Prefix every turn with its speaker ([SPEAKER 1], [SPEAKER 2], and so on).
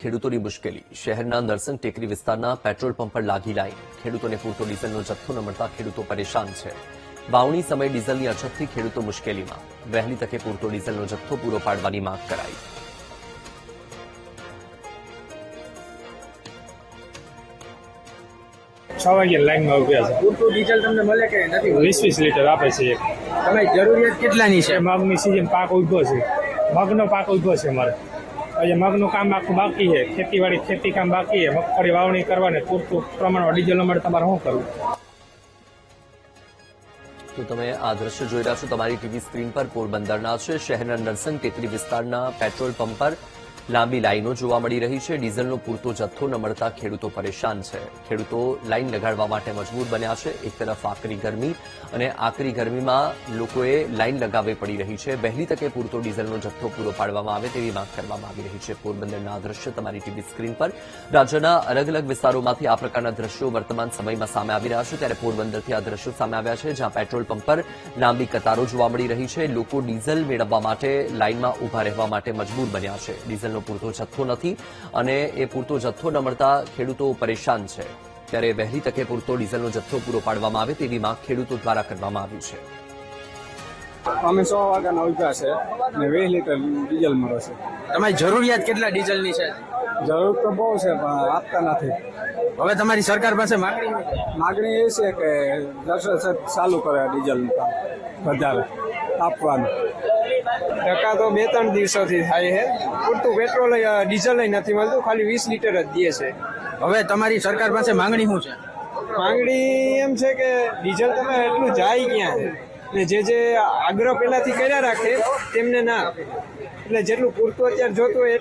[SPEAKER 1] ખેડૂતોની મુશ્કેલી શહેરના નરસંગ ટેકરી વિસ્તારના પેટ્રોલ પંપ પર લાગી લાઈન ખેડૂતોને પૂરતો ડીઝલનો જથ્થો ન મળતા ખેડૂતો પરેશાન છે વાવણી સમયે ડીઝલની અછતથી ખેડૂતો મુશ્કેલીમાં વહેલી તકે પૂરતો ડીઝલનો જથ્થો પૂરો પાડવાની માંગ કરાઈ
[SPEAKER 2] 6 વાગે લાઈનમાં ઉભ્યા છે.
[SPEAKER 3] પૂરતું ડીઝલ તમને મળે કે નથી?
[SPEAKER 2] 20 લીટર આપે છે એક.
[SPEAKER 3] તમારી જરૂરિયાત કેટલાની છે?
[SPEAKER 2] મગની સિઝન પાક ઉભો છે, મગનો પાક ઉભો છે મારે. હજી મગનું કામ આખું બાકી છે, ખેતીવાડી ખેતી કામ બાકી છે, મગફળી વાવણી કરવાની પૂરતું પ્રમાણમાં ડીઝલ મળે તમારે શું કરવું?
[SPEAKER 1] તો તમે આ દ્રશ્ય જોઈ રહ્યા છો તમારી ટીવી સ્ક્રીન પર પોરબંદરના છે શહેરના નરસંગ ટેકરી વિસ્તારના પેટ્રોલ પંપ પર લાંબી લાઈનો જોવા મળી રહી છે ડીઝલનો પૂરતો જથ્થો ન મળતા ખેડૂતો પરેશાન છે ખેડૂતો લાઈન લગાડવા માટે મજબૂર બન્યા છે એક તરફ આકરી ગરમી અને આકરી ગરમીમાં લોકોએ લાઈન લગાવવી પડી રહી છે વહેલી તકે પૂરતો ડીઝલનો જથ્થો પૂરો પાડવામાં આવે તેવી માંગ કરવામાં આવી રહી છે પોરબંદરના આ દ્રશ્ય તમારી ટીવી સ્ક્રીન પર રાજ્યના અલગ અલગ વિસ્તારોમાંથી આ પ્રકારના દ્રશ્યો વર્તમાન સમયમાં સામે આવી રહ્યા છે ત્યારે પોરબંદરથી આ દ્રશ્યો સામે આવ્યા છે જ્યાં પેટ્રોલ પંપ પર લાંબી કતારો જોવા મળી રહી છે લોકો ડીઝલ મેળવવા માટે લાઈનમાં ઉભા રહેવા માટે મજબૂર બન્યા છે ડીઝલનો પૂરતો જથ્થો નથી અને એ પૂરતો જથ્થો ન મળતા ખેડૂતો પરેશાન છે ત્યારે વહેલી તકે પૂરતો ડીઝલનો જથ્થો પૂરો પાડવામાં આવે તેવી માંગ ખેડૂતો દ્વારા કરવામાં આવી છે
[SPEAKER 4] અમે 100 વાગ્યાના ઉભા છે અને 20 લીટર ડીઝલ મળે છે.
[SPEAKER 3] તમારી જરૂરિયાત કેટલા ડીઝલની છે?
[SPEAKER 4] જરૂર તો બહુ છે પણ આપતા નથી.
[SPEAKER 3] હવે તમારી સરકાર પાસે માંગણી શું છે?
[SPEAKER 4] માગણી એ છે કે 10% ચાલુ કરે ડીઝલનું કામ વધારે આપવાનું.
[SPEAKER 5] ટકા તો 2-3 દિવસોથી થાય છે. પૂરતું પેટ્રોલ ડીઝલ નથી મળતું, ખાલી 20 લીટર જ દે છે.
[SPEAKER 3] હવે તમારી સરકાર પાસે માંગણી શું છે?
[SPEAKER 5] માંગણી એમ છે કે ડીઝલ તમે એટલું જાય ક્યાં ને જે આગ્રહ પહેલાથી કર્યા રાખે તેમને ના, એટલે જેટલું પૂરતું અત્યારે જોતું હોય